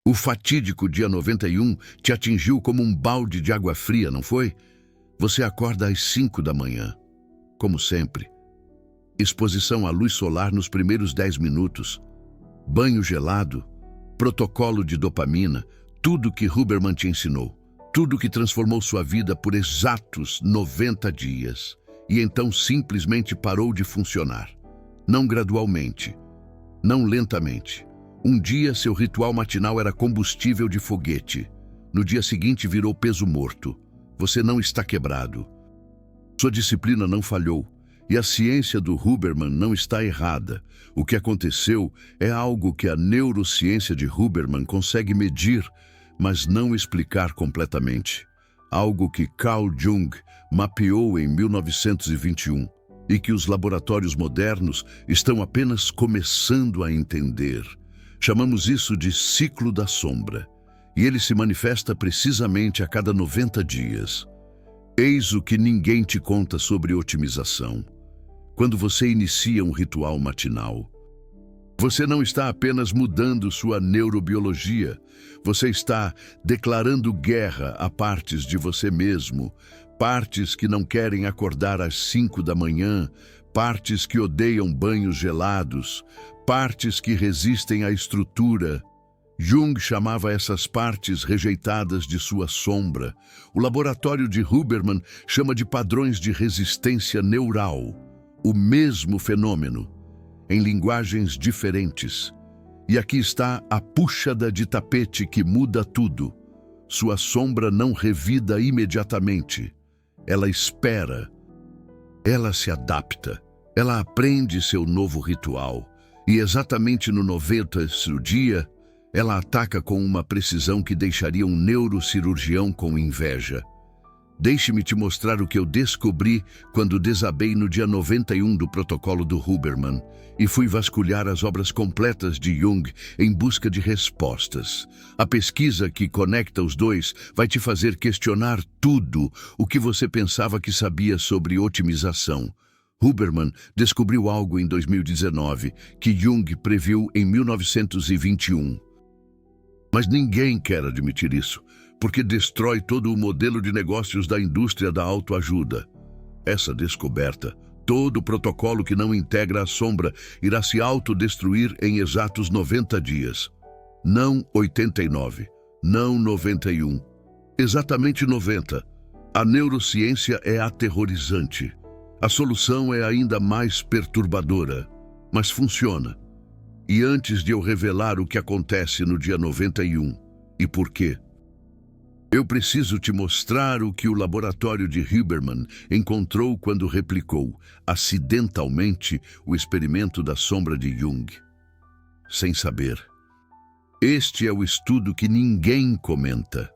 O fatídico dia 91 te atingiu como um balde de água fria, não foi? Você acorda às 5 da manhã. Como sempre. Exposição à luz solar nos primeiros 10 minutos. Banho gelado. Protocolo de dopamina. Tudo que Huberman te ensinou. Tudo que transformou sua vida por exatos 90 dias. E então simplesmente parou de funcionar. Não gradualmente. Não lentamente. Um dia seu ritual matinal era combustível de foguete. No dia seguinte virou peso morto. Você não está quebrado. Sua disciplina não falhou. E a ciência do Huberman não está errada. O que aconteceu é algo que a neurociência de Huberman consegue medir, mas não explicar completamente. Algo que Carl Jung mapeou em 1921 e que os laboratórios modernos estão apenas começando a entender. Chamamos isso de ciclo da sombra, e ele se manifesta precisamente a cada 90 dias. Eis o que ninguém te conta sobre otimização. Quando você inicia um ritual matinal, você não está apenas mudando sua neurobiologia, você está declarando guerra a partes de você mesmo, partes que não querem acordar às 5 da manhã, partes que odeiam banhos gelados, partes que resistem à estrutura. Jung chamava essas partes rejeitadas de sua sombra. O laboratório de Huberman chama de padrões de resistência neural. O mesmo fenômeno, em linguagens diferentes. E aqui está a puxada de tapete que muda tudo. Sua sombra não revida imediatamente. Ela espera. Ela se adapta. Ela aprende seu novo ritual. E exatamente no 90º dia, ela ataca com uma precisão que deixaria um neurocirurgião com inveja. Deixe-me te mostrar o que eu descobri quando desabei no dia 91 do protocolo do Huberman e fui vasculhar as obras completas de Jung em busca de respostas. A pesquisa que conecta os dois vai te fazer questionar tudo o que você pensava que sabia sobre otimização. Huberman descobriu algo em 2019 que Jung previu em 1921. Mas ninguém quer admitir isso, porque destrói todo o modelo de negócios da indústria da autoajuda. Essa descoberta, todo o protocolo que não integra a sombra, irá se autodestruir em exatos 90 dias. Não 89, não 91, exatamente 90. A neurociência é aterrorizante. A solução é ainda mais perturbadora, mas funciona. E antes de eu revelar o que acontece no dia 91 e por quê, eu preciso te mostrar o que o laboratório de Huberman encontrou quando replicou, acidentalmente, o experimento da sombra de Jung. Sem saber. Este é o estudo que ninguém comenta.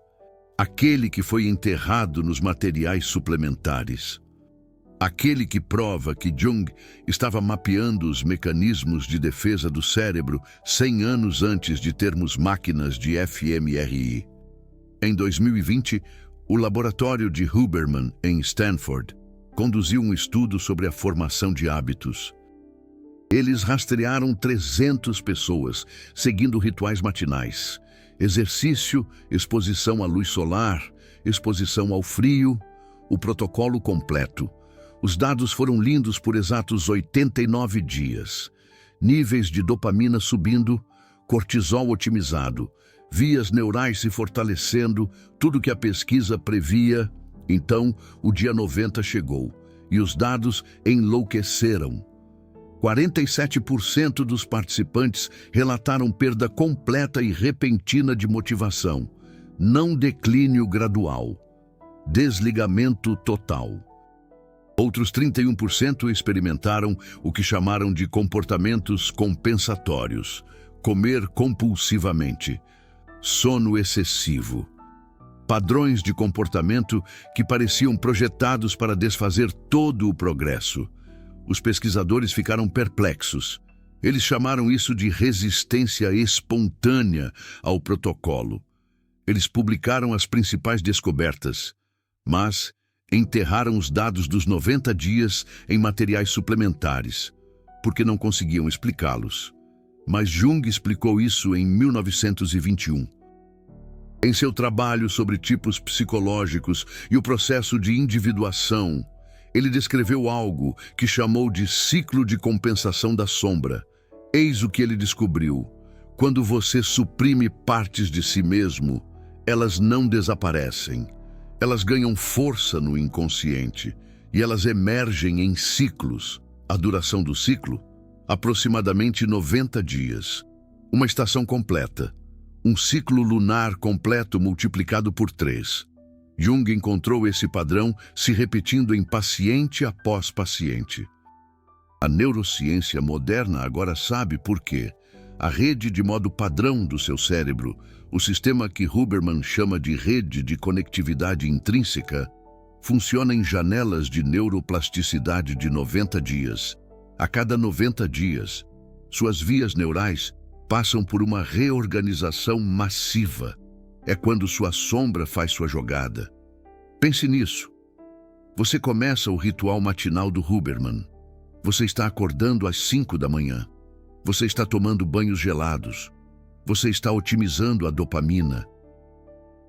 Aquele que foi enterrado nos materiais suplementares. Aquele que prova que Jung estava mapeando os mecanismos de defesa do cérebro 100 anos antes de termos máquinas de fMRI. Em 2020, o laboratório de Huberman, em Stanford, conduziu um estudo sobre a formação de hábitos. Eles rastrearam 300 pessoas, seguindo rituais matinais. Exercício, exposição à luz solar, exposição ao frio, o protocolo completo. Os dados foram lindos por exatos 89 dias. Níveis de dopamina subindo, cortisol otimizado, vias neurais se fortalecendo, tudo que a pesquisa previa. Então, o dia 90 chegou e os dados enlouqueceram. 47% dos participantes relataram perda completa e repentina de motivação, não declínio gradual, desligamento total. Outros 31% experimentaram o que chamaram de comportamentos compensatórios, comer compulsivamente, sono excessivo. Padrões de comportamento que pareciam projetados para desfazer todo o progresso. Os pesquisadores ficaram perplexos. Eles chamaram isso de resistência espontânea ao protocolo. Eles publicaram as principais descobertas, mas enterraram os dados dos 90 dias em materiais suplementares, porque não conseguiam explicá-los. Mas Jung explicou isso em 1921. Em seu trabalho sobre tipos psicológicos e o processo de individuação, ele descreveu algo que chamou de ciclo de compensação da sombra. Eis o que ele descobriu: quando você suprime partes de si mesmo, elas não desaparecem. Elas ganham força no inconsciente e elas emergem em ciclos. A duração do ciclo? Aproximadamente 90 dias. Uma estação completa. Um ciclo lunar completo multiplicado por 3. Jung encontrou esse padrão se repetindo em paciente após paciente. A neurociência moderna agora sabe por quê. A rede de modo padrão do seu cérebro, o sistema que Huberman chama de rede de conectividade intrínseca, funciona em janelas de neuroplasticidade de 90 dias. A cada 90 dias, suas vias neurais passam por uma reorganização massiva. É quando sua sombra faz sua jogada. Pense nisso. Você começa o ritual matinal do Huberman. Você está acordando às 5 da manhã. Você está tomando banhos gelados. Você está otimizando a dopamina.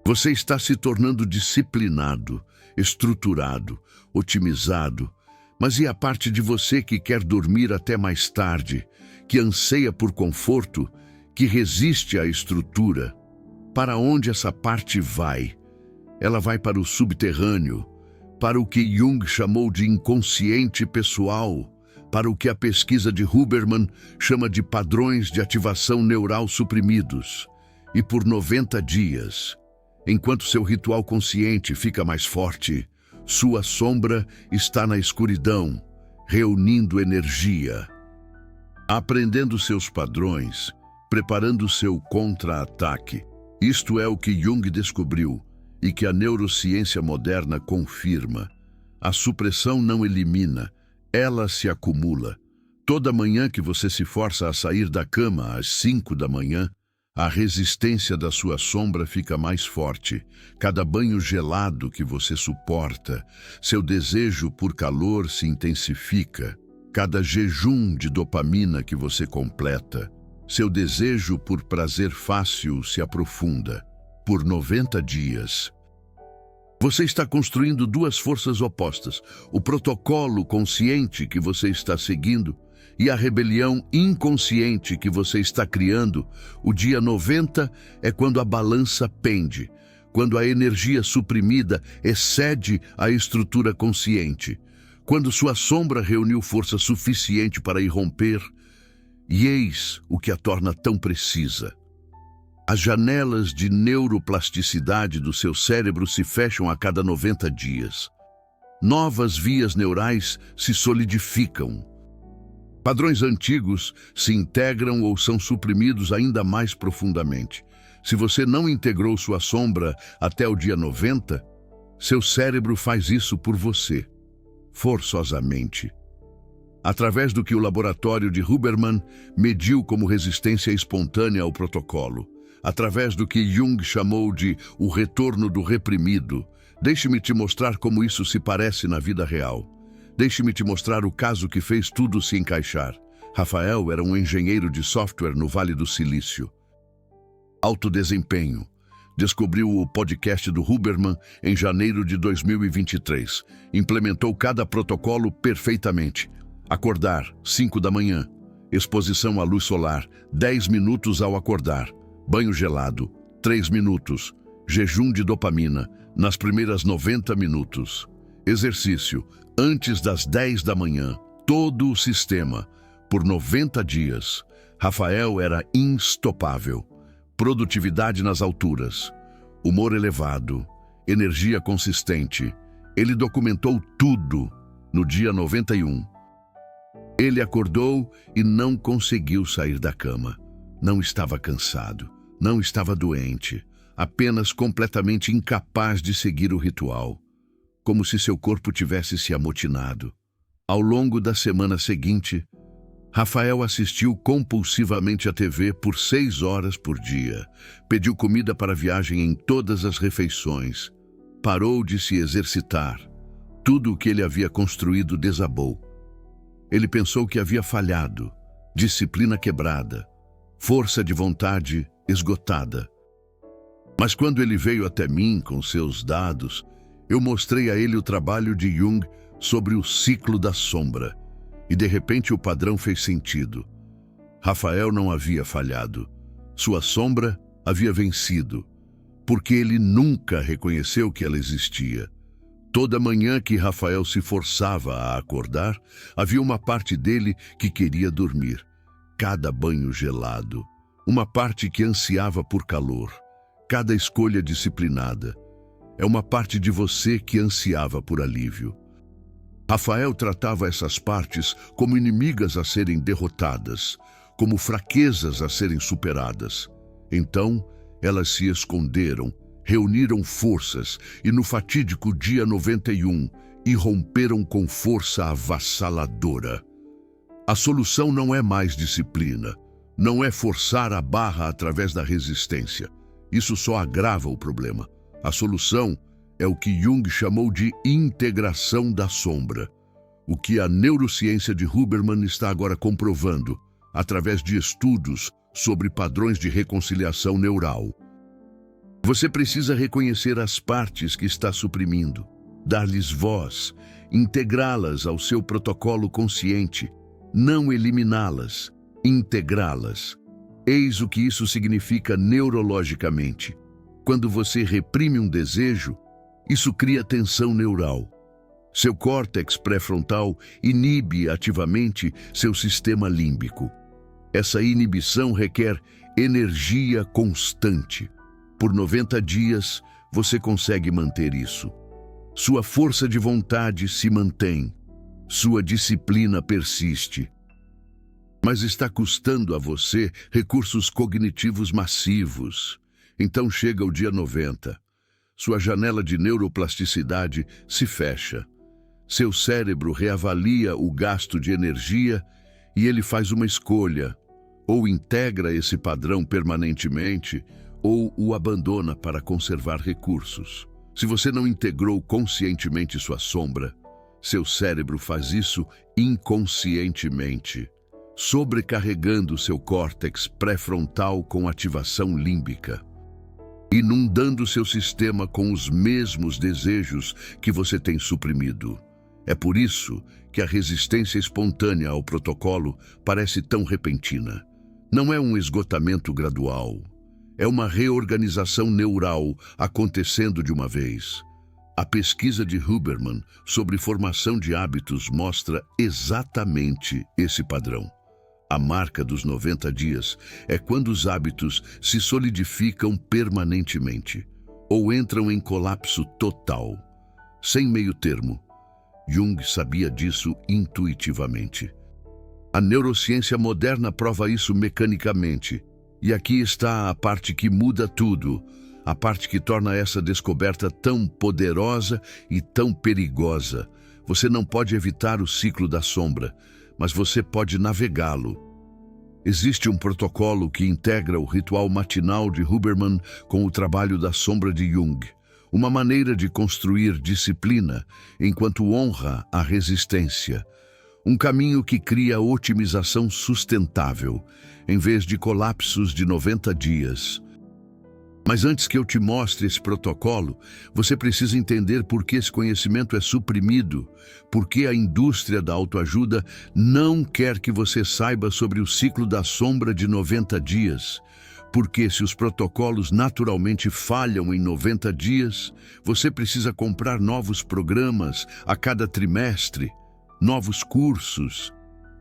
Você está se tornando disciplinado, estruturado, otimizado. Mas e a parte de você que quer dormir até mais tarde, que anseia por conforto, que resiste à estrutura? Para onde essa parte vai? Ela vai para o subterrâneo, para o que Jung chamou de inconsciente pessoal, para o que a pesquisa de Huberman chama de padrões de ativação neural suprimidos. E por 90 dias, enquanto seu ritual consciente fica mais forte, sua sombra está na escuridão, reunindo energia, aprendendo seus padrões, preparando seu contra-ataque. Isto é o que Jung descobriu e que a neurociência moderna confirma. A supressão não elimina, ela se acumula. Toda manhã que você se força a sair da cama às 5 da manhã, a resistência da sua sombra fica mais forte. Cada banho gelado que você suporta, seu desejo por calor se intensifica. Cada jejum de dopamina que você completa, seu desejo por prazer fácil se aprofunda. Por 90 dias. Você está construindo duas forças opostas: o protocolo consciente que você está seguindo e a rebelião inconsciente que você está criando. O dia 90 é quando a balança pende, quando a energia suprimida excede a estrutura consciente, quando sua sombra reuniu força suficiente para irromper. E eis o que a torna tão precisa. As janelas de neuroplasticidade do seu cérebro se fecham a cada 90 dias. Novas vias neurais se solidificam. Padrões antigos se integram ou são suprimidos ainda mais profundamente. Se você não integrou sua sombra até o dia 90, seu cérebro faz isso por você, forçosamente. Através do que o laboratório de Huberman mediu como resistência espontânea ao protocolo, através do que Jung chamou de o retorno do reprimido. Deixe-me te mostrar como isso se parece na vida real. Deixe-me te mostrar o caso que fez tudo se encaixar. Rafael era um engenheiro de software no Vale do Silício. Alto desempenho. Descobriu o podcast do Huberman em janeiro de 2023. Implementou cada protocolo perfeitamente. Acordar, 5 da manhã. Exposição à luz solar, 10 minutos ao acordar. Banho gelado, 3 minutos. Jejum de dopamina, nas primeiras 90 minutos. Exercício, antes das 10 da manhã. Todo o sistema, por 90 dias. Rafael era instopável. Produtividade nas alturas. Humor elevado. Energia consistente. Ele documentou tudo no dia 91. Ele acordou e não conseguiu sair da cama. Não estava cansado, não estava doente, apenas completamente incapaz de seguir o ritual, como se seu corpo tivesse se amotinado. Ao longo da semana seguinte, Rafael assistiu compulsivamente à TV por 6 horas por dia, pediu comida para a viagem em todas as refeições, parou de se exercitar. Tudo o que ele havia construído desabou. Ele pensou que havia falhado, disciplina quebrada, força de vontade esgotada. Mas quando ele veio até mim com seus dados, eu mostrei a ele o trabalho de Jung sobre o ciclo da sombra. E de repente o padrão fez sentido. Rafael não havia falhado. Sua sombra havia vencido, porque ele nunca reconheceu que ela existia. Toda manhã que Rafael se forçava a acordar, havia uma parte dele que queria dormir. Cada banho gelado, uma parte que ansiava por calor. Cada escolha disciplinada. É uma parte de você que ansiava por alívio. Rafael tratava essas partes como inimigas a serem derrotadas, como fraquezas a serem superadas. Então, elas se esconderam, reuniram forças e no fatídico dia 91, irromperam com força avassaladora. A solução não é mais disciplina, não é forçar a barra através da resistência. Isso só agrava o problema. A solução é o que Jung chamou de integração da sombra, o que a neurociência de Huberman está agora comprovando, através de estudos sobre padrões de reconciliação neural. Você precisa reconhecer as partes que está suprimindo, dar-lhes voz, integrá-las ao seu protocolo consciente, não eliminá-las, integrá-las. Eis o que isso significa neurologicamente. Quando você reprime um desejo, isso cria tensão neural. Seu córtex pré-frontal inibe ativamente seu sistema límbico. Essa inibição requer energia constante. Por 90 dias, você consegue manter isso. Sua força de vontade se mantém. Sua disciplina persiste. Mas está custando a você recursos cognitivos massivos. Então chega o dia 90. Sua janela de neuroplasticidade se fecha. Seu cérebro reavalia o gasto de energia e ele faz uma escolha. Ou integra esse padrão permanentemente, ou o abandona para conservar recursos. Se você não integrou conscientemente sua sombra, seu cérebro faz isso inconscientemente, sobrecarregando seu córtex pré-frontal com ativação límbica, inundando seu sistema com os mesmos desejos que você tem suprimido. É por isso que a resistência espontânea ao protocolo parece tão repentina. Não é um esgotamento gradual. É uma reorganização neural acontecendo de uma vez. A pesquisa de Huberman sobre formação de hábitos mostra exatamente esse padrão. A marca dos 90 dias é quando os hábitos se solidificam permanentemente ou entram em colapso total, sem meio termo. Jung sabia disso intuitivamente. A neurociência moderna prova isso mecanicamente. E aqui está a parte que muda tudo, a parte que torna essa descoberta tão poderosa e tão perigosa. Você não pode evitar o ciclo da sombra, mas você pode navegá-lo. Existe um protocolo que integra o ritual matinal de Huberman com o trabalho da sombra de Jung, uma maneira de construir disciplina enquanto honra a resistência. Um caminho que cria otimização sustentável, em vez de colapsos de 90 dias. Mas antes que eu te mostre esse protocolo, você precisa entender por que esse conhecimento é suprimido, por que a indústria da autoajuda não quer que você saiba sobre o ciclo da sombra de 90 dias. Porque se os protocolos naturalmente falham em 90 dias, você precisa comprar novos programas a cada trimestre, novos cursos,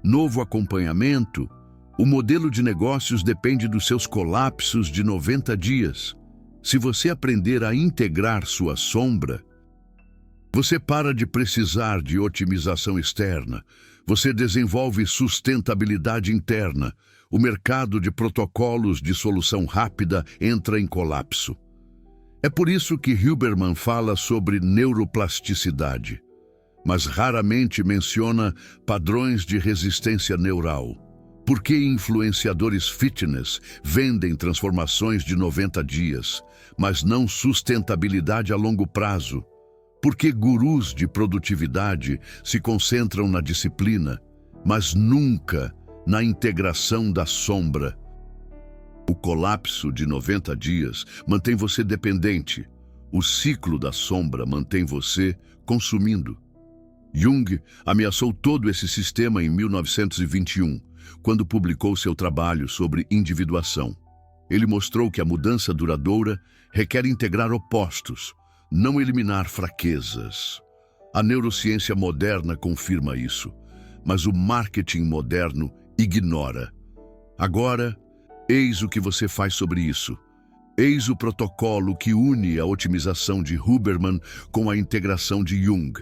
novo acompanhamento. O modelo de negócios depende dos seus colapsos de 90 dias. Se você aprender a integrar sua sombra, você para de precisar de otimização externa. Você desenvolve sustentabilidade interna. O mercado de protocolos de solução rápida entra em colapso. É por isso que Huberman fala sobre neuroplasticidade, mas raramente menciona padrões de resistência neural. Por que influenciadores fitness vendem transformações de 90 dias, mas não sustentabilidade a longo prazo? Por que gurus de produtividade se concentram na disciplina, mas nunca na integração da sombra? O colapso de 90 dias mantém você dependente. O ciclo da sombra mantém você consumindo. Jung ameaçou todo esse sistema em 1921, quando publicou seu trabalho sobre individuação. Ele mostrou que a mudança duradoura requer integrar opostos, não eliminar fraquezas. A neurociência moderna confirma isso, mas o marketing moderno ignora. Agora, eis o que você faz sobre isso. Eis o protocolo que une a otimização de Huberman com a integração de Jung.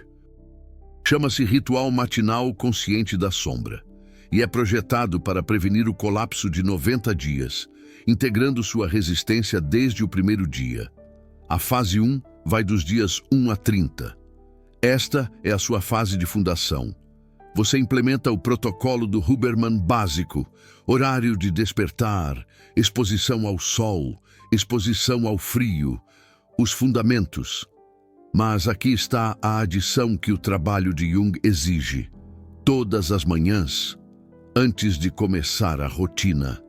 Chama-se Ritual Matinal Consciente da Sombra e é projetado para prevenir o colapso de 90 dias, integrando sua resistência desde o primeiro dia. A fase 1 vai dos dias 1 a 30. Esta é a sua fase de fundação. Você implementa o protocolo do Huberman básico, horário de despertar, exposição ao sol, exposição ao frio, os fundamentos. Mas aqui está a adição que o trabalho de Jung exige. Todas as manhãs, antes de começar a rotina,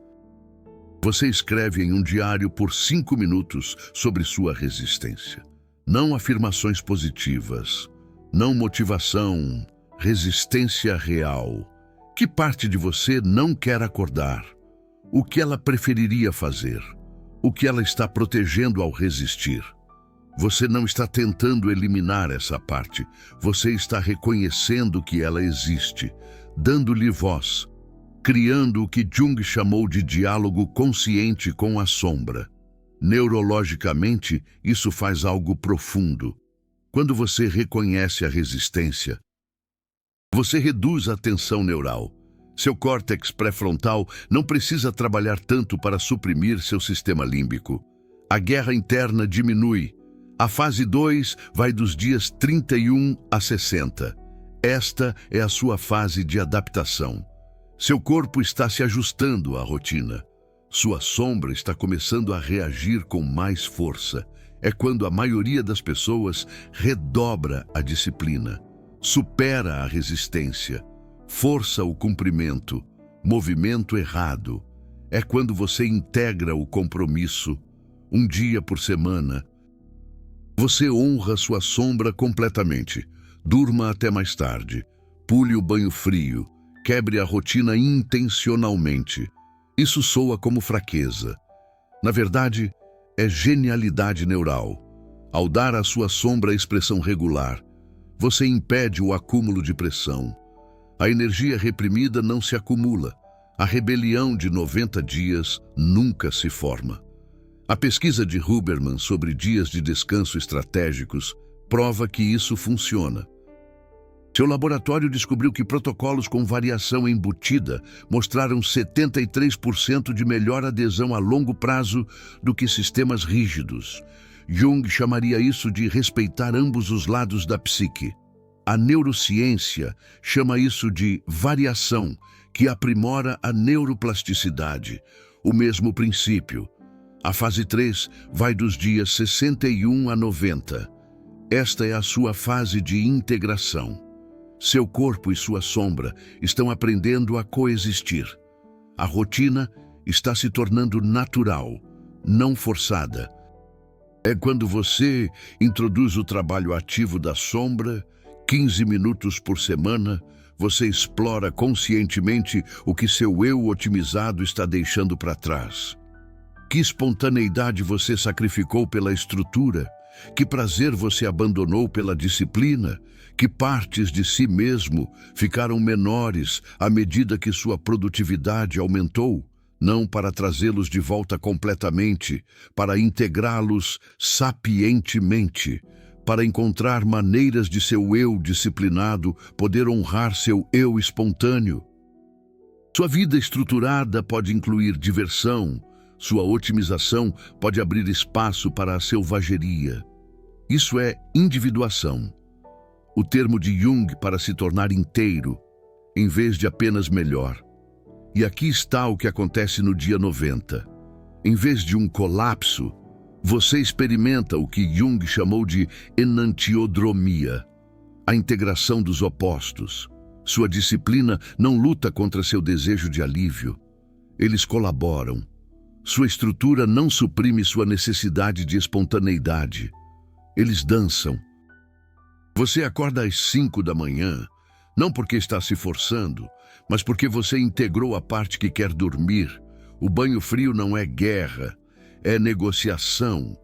você escreve em um diário por 5 minutos sobre sua resistência. Não afirmações positivas, não motivação, resistência real. Que parte de você não quer acordar? O que ela preferiria fazer? O que ela está protegendo ao resistir? Você não está tentando eliminar essa parte. Você está reconhecendo que ela existe, dando-lhe voz, criando o que Jung chamou de diálogo consciente com a sombra. Neurologicamente, isso faz algo profundo. Quando você reconhece a resistência, você reduz a tensão neural. Seu córtex pré-frontal não precisa trabalhar tanto para suprimir seu sistema límbico. A guerra interna diminui. A fase 2 vai dos dias 31 a 60. Esta é a sua fase de adaptação. Seu corpo está se ajustando à rotina. Sua sombra está começando a reagir com mais força. É quando a maioria das pessoas redobra a disciplina, supera a resistência, força o cumprimento, movimento errado. É quando você integra o compromisso, um dia por semana. Você honra sua sombra completamente. Durma até mais tarde. Pule o banho frio. Quebre a rotina intencionalmente. Isso soa como fraqueza. Na verdade, é genialidade neural. Ao dar à sua sombra a expressão regular, você impede o acúmulo de pressão. A energia reprimida não se acumula. A rebelião de 90 dias nunca se forma. A pesquisa de Huberman sobre dias de descanso estratégicos prova que isso funciona. Seu laboratório descobriu que protocolos com variação embutida mostraram 73% de melhor adesão a longo prazo do que sistemas rígidos. Jung chamaria isso de respeitar ambos os lados da psique. A neurociência chama isso de variação, que aprimora a neuroplasticidade. O mesmo princípio. A fase 3 vai dos dias 61 a 90. Esta é a sua fase de integração. Seu corpo e sua sombra estão aprendendo a coexistir. A rotina está se tornando natural, não forçada. É quando você introduz o trabalho ativo da sombra, 15 minutos por semana, você explora conscientemente o que seu eu otimizado está deixando para trás. Que espontaneidade você sacrificou pela estrutura? Que prazer você abandonou pela disciplina? Que partes de si mesmo ficaram menores à medida que sua produtividade aumentou? Não para trazê-los de volta completamente, para integrá-los sapientemente, para encontrar maneiras de seu eu disciplinado poder honrar seu eu espontâneo. Sua vida estruturada pode incluir diversão. Sua otimização pode abrir espaço para a selvageria. Isso é individuação. O termo de Jung para se tornar inteiro, em vez de apenas melhor. E aqui está o que acontece no dia 90. Em vez de um colapso, você experimenta o que Jung chamou de enantiodromia, a integração dos opostos. Sua disciplina não luta contra seu desejo de alívio. Eles colaboram. Sua estrutura não suprime sua necessidade de espontaneidade. Eles dançam. Você acorda às 5 da manhã, não porque está se forçando, mas porque você integrou a parte que quer dormir. O banho frio não é guerra, é negociação.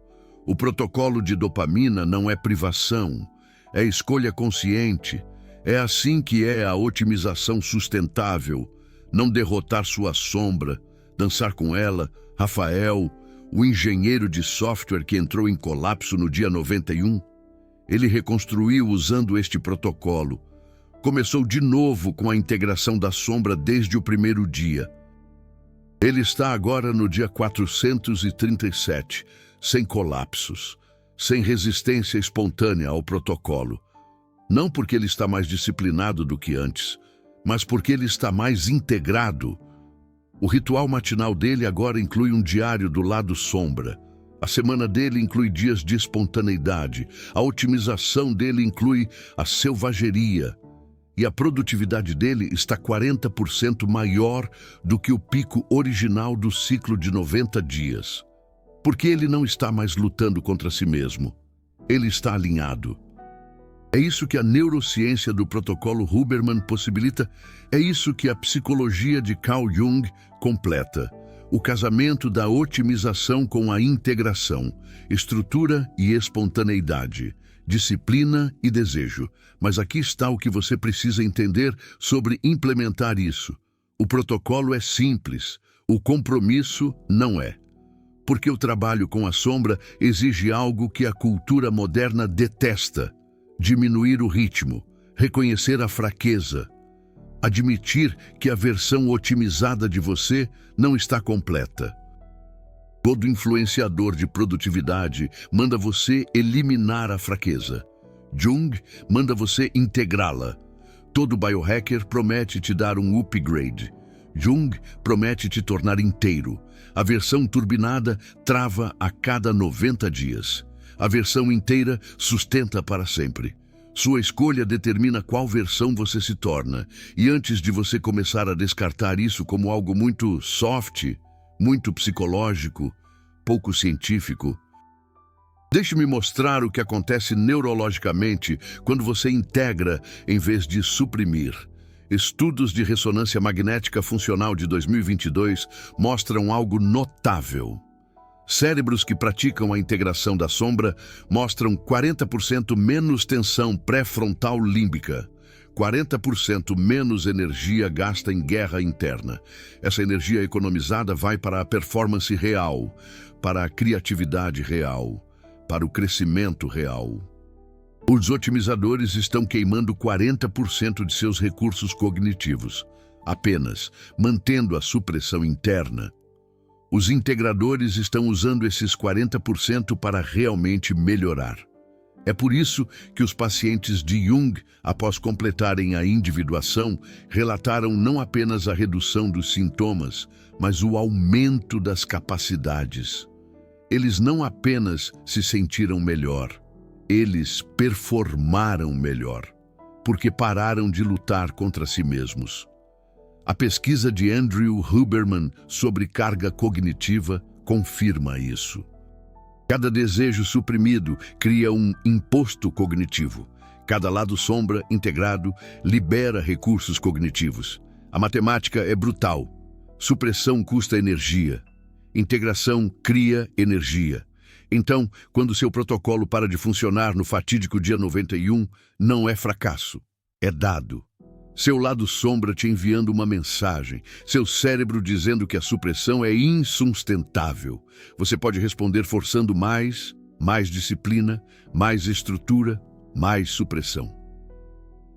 O protocolo de dopamina não é privação, é escolha consciente. É assim que é a otimização sustentável. Não derrotar sua sombra, dançar com ela. Rafael, o engenheiro de software que entrou em colapso no dia 91, ele reconstruiu usando este protocolo. Começou de novo com a integração da sombra desde o primeiro dia. Ele está agora no dia 437, sem colapsos, sem resistência espontânea ao protocolo. Não porque ele está mais disciplinado do que antes, mas porque ele está mais integrado. O ritual matinal dele agora inclui um diário do lado sombra. A semana dele inclui dias de espontaneidade. A otimização dele inclui a selvageria. E a produtividade dele está 40% maior do que o pico original do ciclo de 90 dias. Porque ele não está mais lutando contra si mesmo. Ele está alinhado. É isso que a neurociência do protocolo Huberman possibilita, é isso que a psicologia de Carl Jung completa. O casamento da otimização com a integração, estrutura e espontaneidade, disciplina e desejo. Mas aqui está o que você precisa entender sobre implementar isso. O protocolo é simples, o compromisso não é. Porque o trabalho com a sombra exige algo que a cultura moderna detesta. Diminuir o ritmo, reconhecer a fraqueza, admitir que a versão otimizada de você não está completa. Todo influenciador de produtividade manda você eliminar a fraqueza. Jung manda você integrá-la. Todo biohacker promete te dar um upgrade. Jung promete te tornar inteiro. A versão turbinada trava a cada 90 dias. A versão inteira sustenta para sempre. Sua escolha determina qual versão você se torna. E antes de você começar a descartar isso como algo muito soft, muito psicológico, pouco científico, deixe-me mostrar o que acontece neurologicamente quando você integra em vez de suprimir. Estudos de ressonância magnética funcional de 2022 mostram algo notável. Cérebros que praticam a integração da sombra mostram 40% menos tensão pré-frontal límbica, 40% menos energia gasta em guerra interna. Essa energia economizada vai para a performance real, para a criatividade real, para o crescimento real. Os otimizadores estão queimando 40% de seus recursos cognitivos, apenas mantendo a supressão interna. Os integradores estão usando esses 40% para realmente melhorar. É por isso que os pacientes de Jung, após completarem a individuação, relataram não apenas a redução dos sintomas, mas o aumento das capacidades. Eles não apenas se sentiram melhor, eles performaram melhor, porque pararam de lutar contra si mesmos. A pesquisa de Andrew Huberman sobre carga cognitiva confirma isso. Cada desejo suprimido cria um imposto cognitivo. Cada lado sombra integrado libera recursos cognitivos. A matemática é brutal. Supressão custa energia. Integração cria energia. Então, quando seu protocolo para de funcionar no fatídico dia 91, não é fracasso, é dado. Seu lado sombra te enviando uma mensagem, seu cérebro dizendo que a supressão é insustentável. Você pode responder forçando mais disciplina, mais estrutura, mais supressão.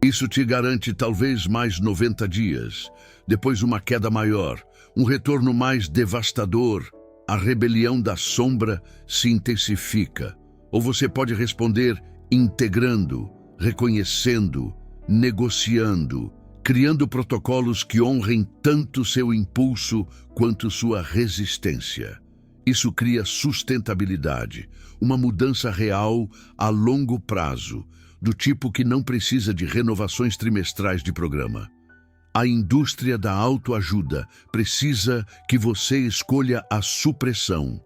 Isso te garante talvez mais 90 dias, depois uma queda maior, um retorno mais devastador. A rebelião da sombra se intensifica. Ou você pode responder integrando, reconhecendo, negociando, criando protocolos que honrem tanto seu impulso quanto sua resistência. Isso cria sustentabilidade, uma mudança real a longo prazo, do tipo que não precisa de renovações trimestrais de programa. A indústria da autoajuda precisa que você escolha a supressão.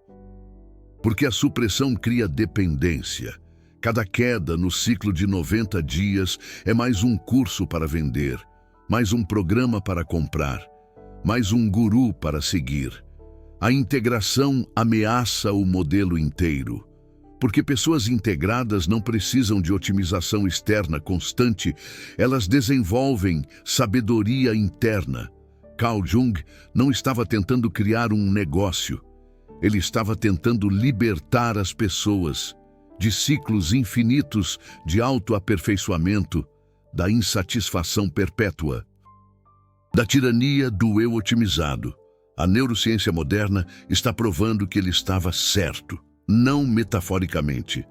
Porque a supressão cria dependência. Cada queda no ciclo de 90 dias é mais um curso para vender, mais um programa para comprar, mais um guru para seguir. A integração ameaça o modelo inteiro. Porque pessoas integradas não precisam de otimização externa constante, elas desenvolvem sabedoria interna. Carl Jung não estava tentando criar um negócio, ele estava tentando libertar as pessoas de ciclos infinitos de autoaperfeiçoamento, da insatisfação perpétua, da tirania do eu otimizado. A neurociência moderna está provando que ele estava certo. Não metaforicamente,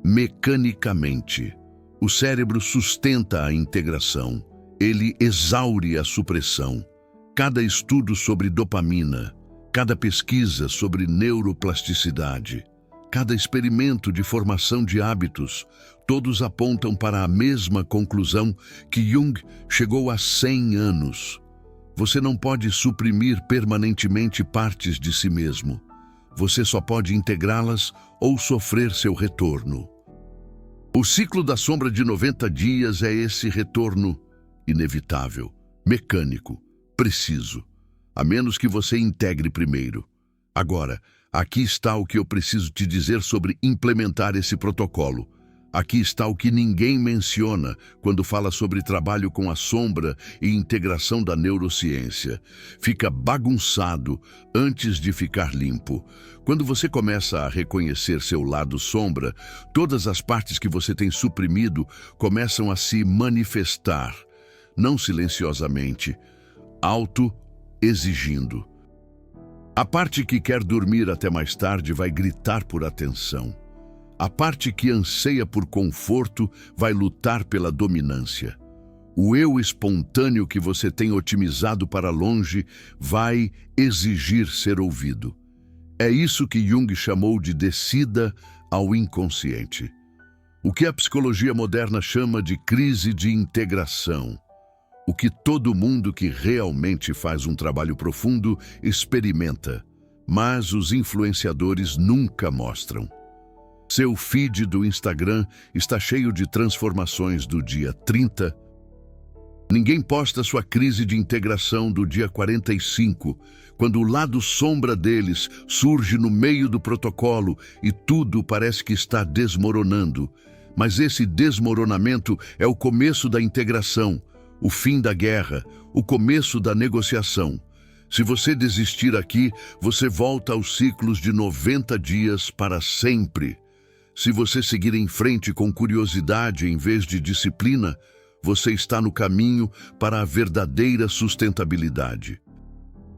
mecanicamente. O cérebro sustenta a integração, ele exaure a supressão. Cada estudo sobre dopamina, cada pesquisa sobre neuroplasticidade, cada experimento de formação de hábitos, todos apontam para a mesma conclusão que Jung chegou há 100 anos. Você não pode suprimir permanentemente partes de si mesmo. Você só pode integrá-las ou sofrer seu retorno. O ciclo da sombra de 90 dias é esse retorno inevitável, mecânico, preciso, a menos que você integre primeiro. Agora, aqui está o que eu preciso te dizer sobre implementar esse protocolo. Aqui está o que ninguém menciona quando fala sobre trabalho com a sombra e integração da neurociência. Fica bagunçado antes de ficar limpo. Quando você começa a reconhecer seu lado sombra, todas as partes que você tem suprimido começam a se manifestar, não silenciosamente, auto-exigindo. A parte que quer dormir até mais tarde vai gritar por atenção. A parte que anseia por conforto vai lutar pela dominância. O eu espontâneo que você tem otimizado para longe vai exigir ser ouvido. É isso que Jung chamou de descida ao inconsciente. O que a psicologia moderna chama de crise de integração. O que todo mundo que realmente faz um trabalho profundo experimenta, mas os influenciadores nunca mostram. Seu feed do Instagram está cheio de transformações do dia 30. Ninguém posta sua crise de integração do dia 45, quando o lado sombra deles surge no meio do protocolo e tudo parece que está desmoronando. Mas esse desmoronamento é o começo da integração, o fim da guerra, o começo da negociação. Se você desistir aqui, você volta aos ciclos de 90 dias para sempre. Se você seguir em frente com curiosidade em vez de disciplina, você está no caminho para a verdadeira sustentabilidade.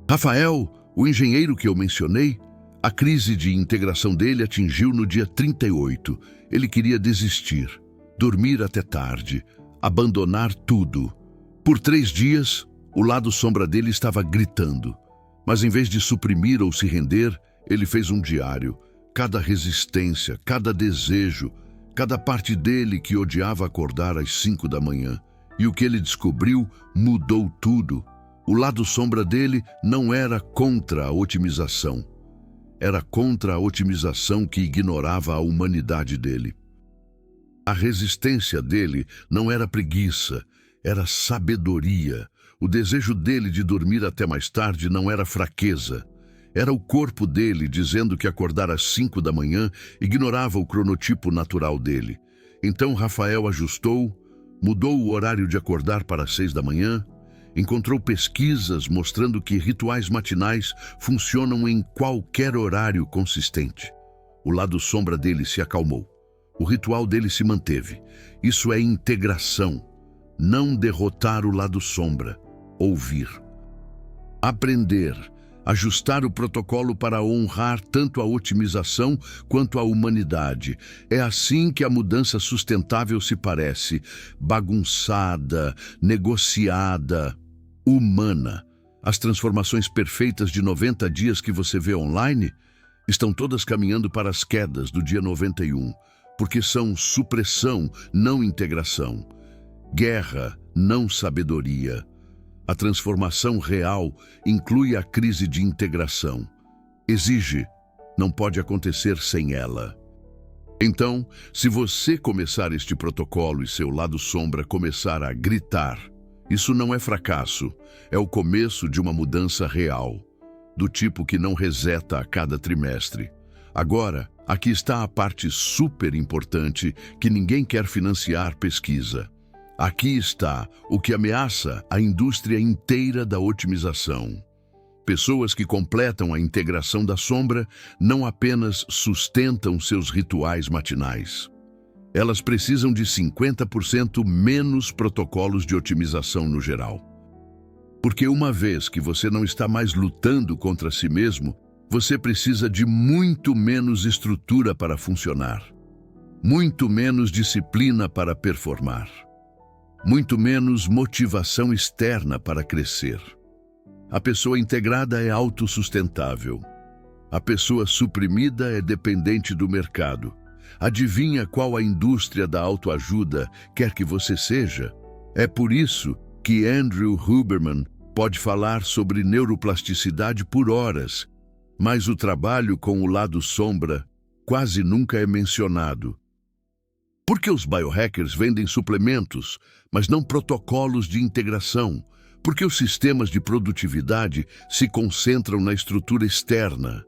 Rafael, o engenheiro que eu mencionei, a crise de integração dele atingiu no dia 38. Ele queria desistir, dormir até tarde, abandonar tudo. Por 3 dias, o lado sombra dele estava gritando. Mas em vez de suprimir ou se render, ele fez um diário. Cada resistência, cada desejo, cada parte dele que odiava acordar às 5 da manhã. E o que ele descobriu mudou tudo. O lado sombra dele não era contra a otimização. Era contra a otimização que ignorava a humanidade dele. A resistência dele não era preguiça, era sabedoria. O desejo dele de dormir até mais tarde não era fraqueza. Era o corpo dele dizendo que acordar às 5 da manhã ignorava o cronotipo natural dele. Então Rafael ajustou, mudou o horário de acordar para 6 da manhã, encontrou pesquisas mostrando que rituais matinais funcionam em qualquer horário consistente. O lado sombra dele se acalmou. O ritual dele se manteve. Isso é integração. Não derrotar o lado sombra. Ouvir. Aprender. Ajustar o protocolo para honrar tanto a otimização quanto a humanidade. É assim que a mudança sustentável se parece. Bagunçada, negociada, humana. As transformações perfeitas de 90 dias que você vê online estão todas caminhando para as quedas do dia 91, porque são supressão, não integração. Guerra, não sabedoria. A transformação real inclui a crise de integração. Exige, não pode acontecer sem ela. Então, se você começar este protocolo e seu lado sombra começar a gritar, isso não é fracasso, é o começo de uma mudança real, do tipo que não reseta a cada trimestre. Agora, aqui está a parte super importante que ninguém quer financiar pesquisa. Aqui está o que ameaça a indústria inteira da otimização. Pessoas que completam a integração da sombra não apenas sustentam seus rituais matinais. Elas precisam de 50% menos protocolos de otimização no geral. Porque uma vez que você não está mais lutando contra si mesmo, você precisa de muito menos estrutura para funcionar, muito menos disciplina para performar, muito menos motivação externa para crescer. A pessoa integrada é autossustentável. A pessoa suprimida é dependente do mercado. Adivinha qual a indústria da autoajuda quer que você seja? É por isso que Andrew Huberman pode falar sobre neuroplasticidade por horas, mas o trabalho com o lado sombra quase nunca é mencionado. Por que os biohackers vendem suplementos, mas não protocolos de integração? Porque os sistemas de produtividade se concentram na estrutura externa,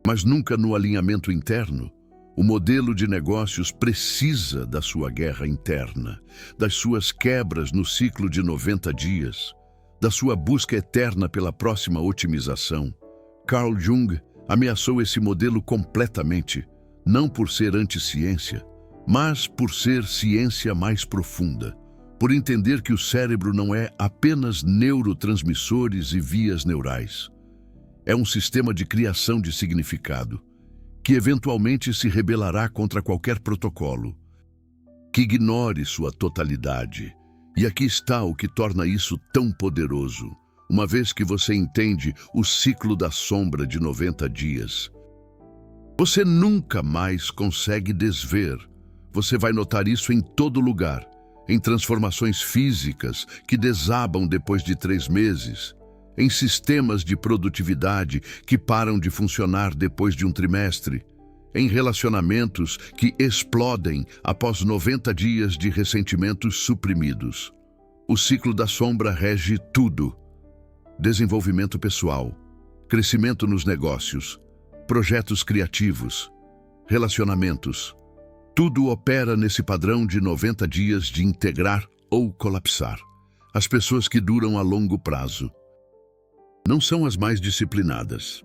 mas nunca no alinhamento interno. O modelo de negócios precisa da sua guerra interna, das suas quebras no ciclo de 90 dias, da sua busca eterna pela próxima otimização. Carl Jung ameaçou esse modelo completamente, não por ser anti-ciência, mas por ser ciência mais profunda. Por entender que o cérebro não é apenas neurotransmissores e vias neurais. É um sistema de criação de significado, que eventualmente se rebelará contra qualquer protocolo, que ignore sua totalidade. E aqui está o que torna isso tão poderoso. Uma vez que você entende o ciclo da sombra de 90 dias, você nunca mais consegue desver. Você vai notar isso em todo lugar. Em transformações físicas que desabam depois de 3 meses, em sistemas de produtividade que param de funcionar depois de um trimestre, em relacionamentos que explodem após 90 dias de ressentimentos suprimidos. O ciclo da sombra rege tudo: desenvolvimento pessoal, crescimento nos negócios, projetos criativos, relacionamentos. Tudo opera nesse padrão de 90 dias de integrar ou colapsar. As pessoas que duram a longo prazo não são as mais disciplinadas.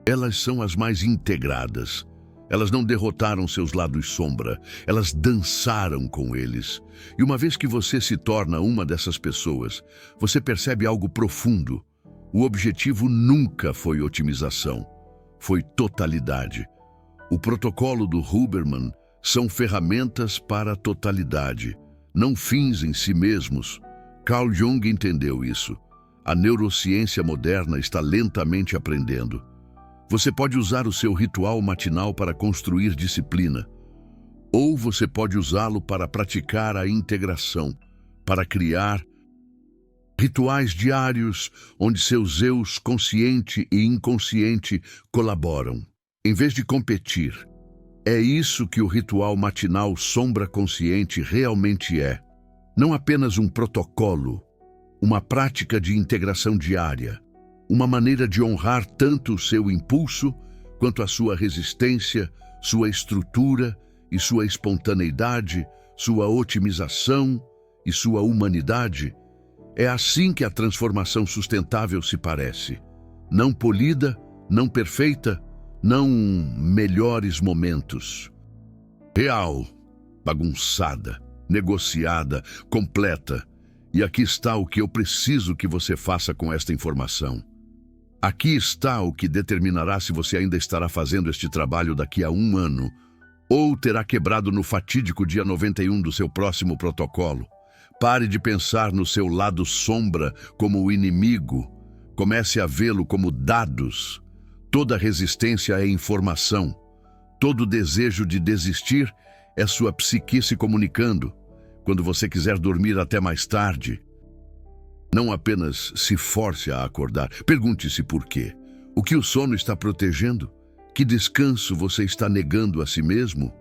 Elas são as mais integradas. Elas não derrotaram seus lados sombra, elas dançaram com eles. E uma vez que você se torna uma dessas pessoas, você percebe algo profundo. O objetivo nunca foi otimização, foi totalidade. O protocolo do Huberman são ferramentas para a totalidade, não fins em si mesmos. Carl Jung entendeu isso. A neurociência moderna está lentamente aprendendo. Você pode usar o seu ritual matinal para construir disciplina, ou você pode usá-lo para praticar a integração, para criar rituais diários onde seus eus consciente e inconsciente colaboram. Em vez de competir, é isso que o ritual matinal sombra consciente realmente é. Não apenas um protocolo, uma prática de integração diária, uma maneira de honrar tanto o seu impulso quanto a sua resistência, sua estrutura e sua espontaneidade, sua otimização e sua humanidade. É assim que a transformação sustentável se parece. Não polida, não perfeita, não melhores momentos. Real, bagunçada, negociada, completa. E aqui está o que eu preciso que você faça com esta informação. Aqui está o que determinará se você ainda estará fazendo este trabalho daqui a 1 ano, ou terá quebrado no fatídico dia 91 do seu próximo protocolo. Pare de pensar no seu lado sombra como o inimigo. Comece a vê-lo como dados. Toda resistência é informação. Todo desejo de desistir é sua psique se comunicando. Quando você quiser dormir até mais tarde, Não apenas se force a acordar. Pergunte-se por quê. O que o sono está protegendo? Que descanso você está negando a si mesmo?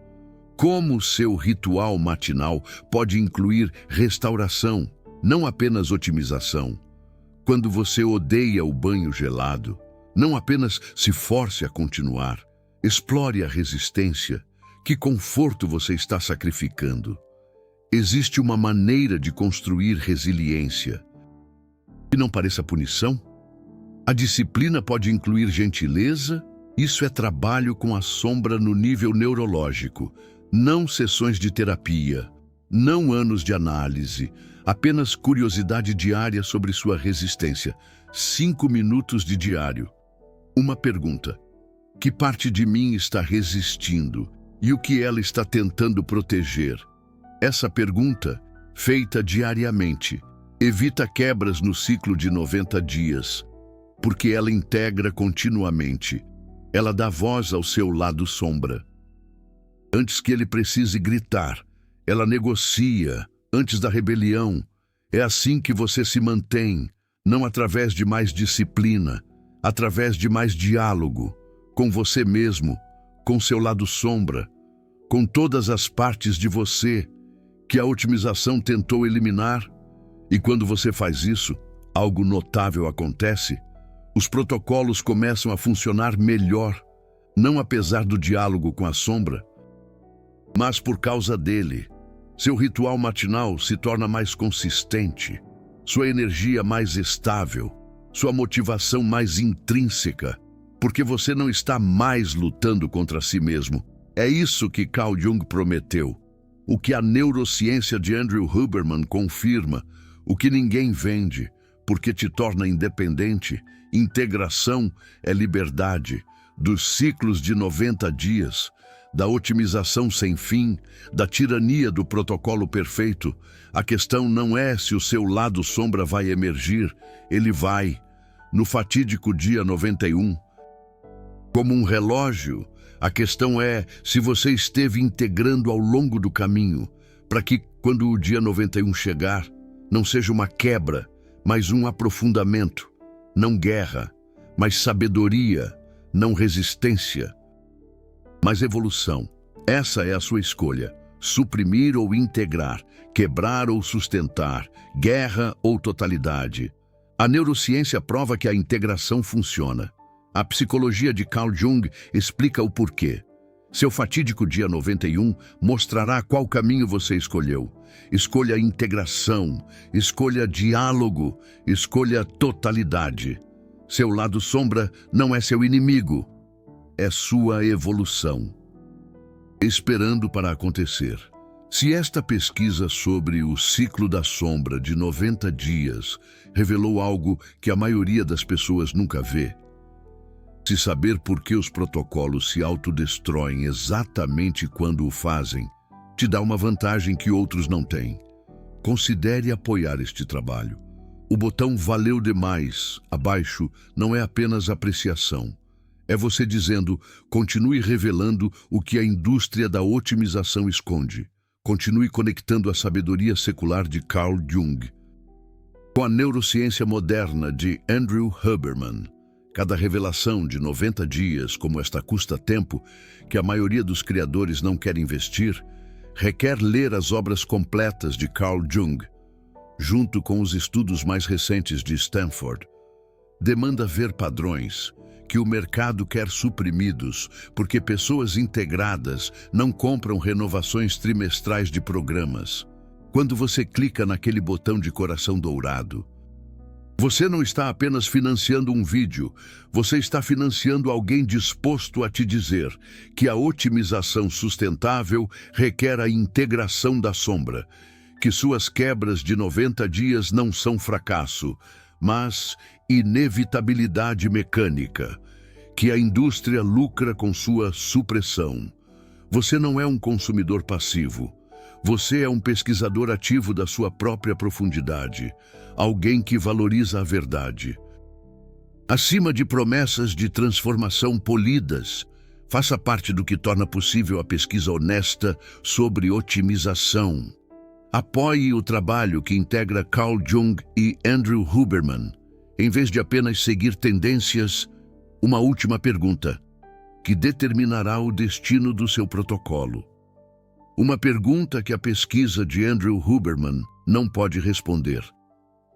Como seu ritual matinal pode incluir restauração, não apenas otimização? Quando você odeia o banho gelado, não apenas se force a continuar. Explore a resistência. Que conforto você está sacrificando? Existe uma maneira de construir resiliência que não pareça punição? A disciplina pode incluir gentileza. Isso é trabalho com a sombra no nível neurológico, não sessões de terapia, não anos de análise, apenas curiosidade diária sobre sua resistência. 5 minutos de diário. Uma pergunta: que parte de mim está resistindo e o que ela está tentando proteger? Essa pergunta, feita diariamente, evita quebras no ciclo de 90 dias, porque ela integra continuamente. Ela dá voz ao seu lado sombra. Antes que ele precise gritar, ela negocia antes da rebelião. É assim que você se mantém, não através de mais disciplina, através de mais diálogo, com você mesmo, com seu lado sombra, com todas as partes de você que a otimização tentou eliminar. E quando você faz isso, algo notável acontece. Os protocolos começam a funcionar melhor, não apesar do diálogo com a sombra, mas por causa dele. Seu ritual matinal se torna mais consistente, sua energia mais estável, sua motivação mais intrínseca, porque você não está mais lutando contra si mesmo. É isso que Carl Jung prometeu, o que a neurociência de Andrew Huberman confirma, o que ninguém vende, porque te torna independente. Integração é liberdade dos ciclos de 90 dias, da otimização sem fim, da tirania do protocolo perfeito. A questão não é se o seu lado sombra vai emergir, ele vai, no fatídico dia 91. Como um relógio, a questão é se você esteve integrando ao longo do caminho, para que, quando o dia 91 chegar, não seja uma quebra, mas um aprofundamento. Não guerra, mas sabedoria, não resistência, mas evolução. Essa é a sua escolha: suprimir ou integrar, quebrar ou sustentar, guerra ou totalidade. A neurociência prova que a integração funciona. A psicologia de Carl Jung explica o porquê. Seu fatídico dia 91 mostrará qual caminho você escolheu. Escolha integração, escolha diálogo, escolha totalidade. Seu lado sombra não é seu inimigo, é sua evolução, esperando para acontecer. Se esta pesquisa sobre o ciclo da sombra de 90 dias revelou algo que a maioria das pessoas nunca vê, se saber por que os protocolos se autodestroem exatamente quando o fazem, te dá uma vantagem que outros não têm. Considere apoiar este trabalho. O botão "Valeu demais" abaixo não é apenas apreciação. É você dizendo: continue revelando o que a indústria da otimização esconde. Continue conectando a sabedoria secular de Carl Jung com a neurociência moderna de Andrew Huberman. Cada revelação de 90 dias, como esta, custa tempo que a maioria dos criadores não quer investir, requer ler as obras completas de Carl Jung, junto com os estudos mais recentes de Stanford. Demanda ver padrões que o mercado quer suprimidos, porque pessoas integradas não compram renovações trimestrais de programas. Quando você clica naquele botão de coração dourado, você não está apenas financiando um vídeo, você está financiando alguém disposto a te dizer que a otimização sustentável requer a integração da sombra, que suas quebras de 90 dias não são fracasso, mas inevitabilidade mecânica, que a indústria lucra com sua supressão. Você não é um consumidor passivo. Você é um pesquisador ativo da sua própria profundidade, alguém que valoriza a verdade. Acima de promessas de transformação polidas, faça parte do que torna possível a pesquisa honesta sobre otimização. Apoie o trabalho que integra Carl Jung e Andrew Huberman. Em vez de apenas seguir tendências, uma última pergunta, que determinará o destino do seu protocolo. Uma pergunta que a pesquisa de Andrew Huberman não pode responder,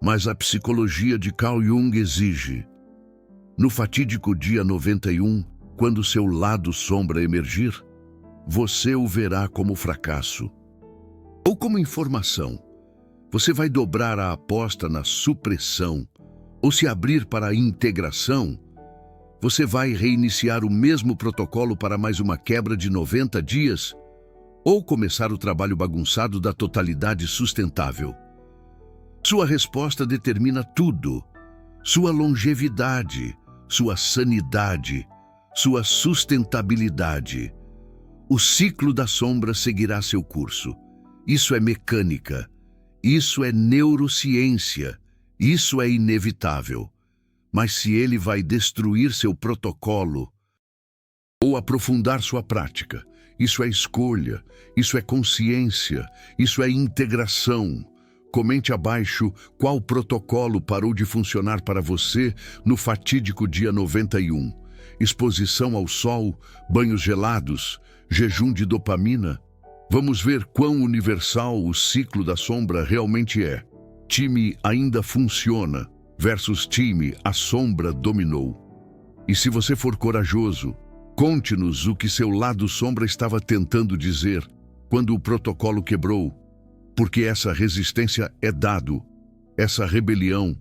mas a psicologia de Carl Jung exige. No fatídico dia 91, quando seu lado sombra emergir, você o verá como fracasso ou como informação. Você vai dobrar a aposta na supressão ou se abrir para a integração. Você vai reiniciar o mesmo protocolo para mais uma quebra de 90 dias ou começar o trabalho bagunçado da totalidade sustentável. Sua resposta determina tudo: sua longevidade, sua sanidade, sua sustentabilidade. O ciclo da sombra seguirá seu curso. Isso é mecânica, isso é neurociência, isso é inevitável. Mas se ele vai destruir seu protocolo ou aprofundar sua prática, isso é escolha, isso é consciência, isso é integração. Comente abaixo qual protocolo parou de funcionar para você no fatídico dia 91. Exposição ao sol, banhos gelados, jejum de dopamina. Vamos ver quão universal o ciclo da sombra realmente é. Time ainda funciona versus time a sombra dominou. E se você for corajoso, conte-nos o que seu lado sombra estava tentando dizer quando o protocolo quebrou, porque essa resistência é dado, essa rebelião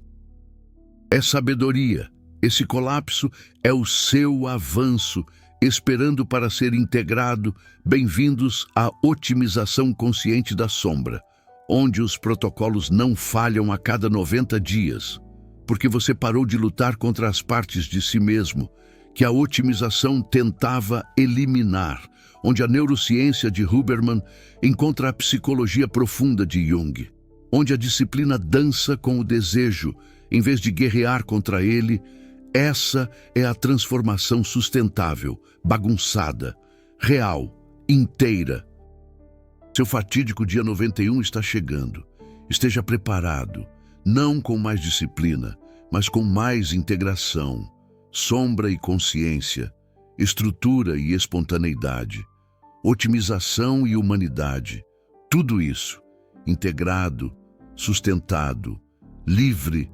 é sabedoria, esse colapso é o seu avanço, esperando para ser integrado. Bem-vindos à otimização consciente da sombra, onde os protocolos não falham a cada 90 dias, porque você parou de lutar contra as partes de si mesmo que a otimização tentava eliminar, onde a neurociência de Huberman encontra a psicologia profunda de Jung, onde a disciplina dança com o desejo, em vez de guerrear contra ele. Essa é a transformação sustentável, bagunçada, real, inteira. Seu fatídico dia 91 está chegando. Esteja preparado, não com mais disciplina, mas com mais integração, sombra e consciência, estrutura e espontaneidade, otimização e humanidade. Tudo isso integrado, sustentado, livre